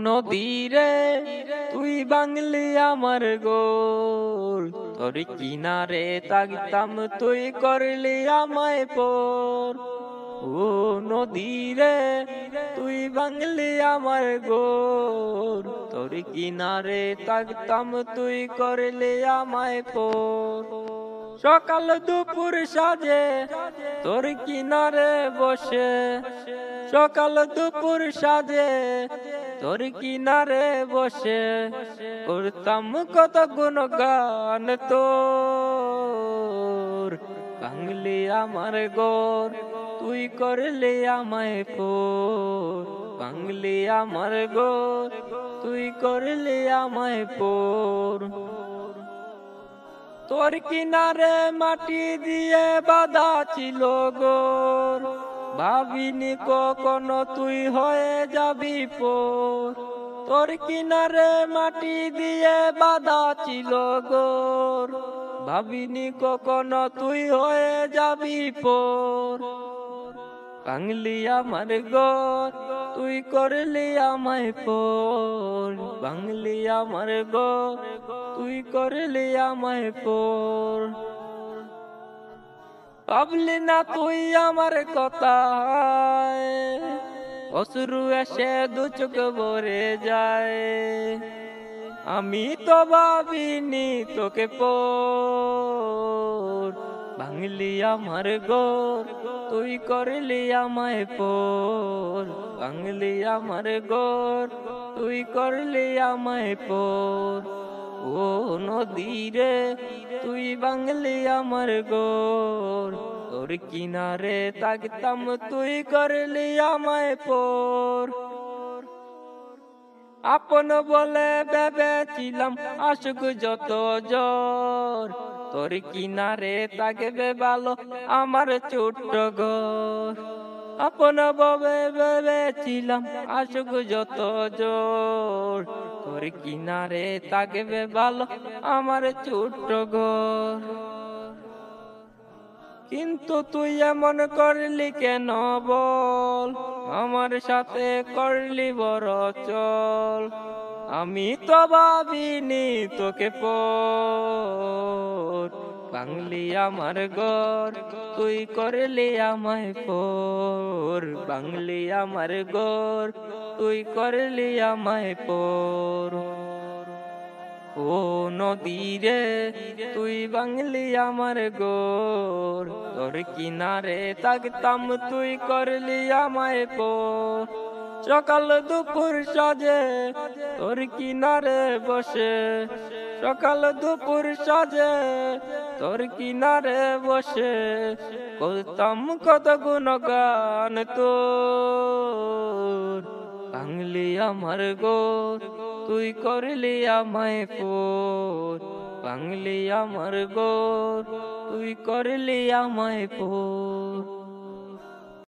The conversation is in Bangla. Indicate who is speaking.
Speaker 1: নদীরে তুই বাংলি আমার গোল, তোর কিনারে তাকতাম তুই করলি আমায় পর। ও নদীরে তুই বাংলি আমার গোল, তোর কিনারে তাকতাম তুই করলি আমায় পর। সকাল দুপুর সাজে তোর কিনারে বসে, সকাল দুপুর সাজে তোর কিনারে বসে করতাম কত গুণগান তোর। বাংলি আমার গোর তুই করলি আমায় পর, বাংলি আমার গোর তুই করলি আমায় পর। তোর কিনারে মাটি দিয়ে বাঁধা ছিল গোর, ভাবিনি কখনো তুই হয়ে যাবি পর। তোর কিনারে মাটি দিয়ে বাঁধা ছিল গোর, ভাবিনি কখনো তুই হয়ে যাবি পর। বাংলি আমার গোর তুই করলি আমায় পর, বাংলি আমার গোর তুই করলি আমায় পর। ভাবলি না তুই আমার কথা, অশ্রু এসে দু চোখ ভরে যায়। আমি তো ভাবিনি তোকে পর, বাংলি আমার গোর তুই করলি আমায় পর, বাংলি আমার গোর তুই করলি আমায় পর। ও নদীরে তুই বাংলি আমার গোর, তোর কিনারে তাকতাম তুই করলি আমায় পর। আপন বলে ভেবেছিলাম আশুক যত জ্বর, তোর কিনারে তাকবে ভালো আমার ছোট্ট ঘর। আপন বলে ভেবেছিলাম আশুক যত জ্বর, তোর কিনারে তাকবে ভালো আমার ছোট্ট ঘর। কিন্তু তুই এমন করলি কেন বল, আমার সাথে করলি বড় চল। আমি তো ভাবিনি তোকে পর, বাংলি আমার গোর তুই করলি আমায় পর, বাংলি আমার গোর তুই করলি আমায় পর। ও নদীরে তুই বাংলি আমার গোর, তোর কিনারে তাকতাম তুই করলি আমায় পর। সকাল দুপুর সাজে তোর কিনারে বসে, সকাল দুপুর সাজে তোর কিনারে বসে করতাম কত গুণগান তোর। বাংলি আমার গোর তুই করলি আমায় পর, বাংলি আমার গোর তুই করলি আমায় পর।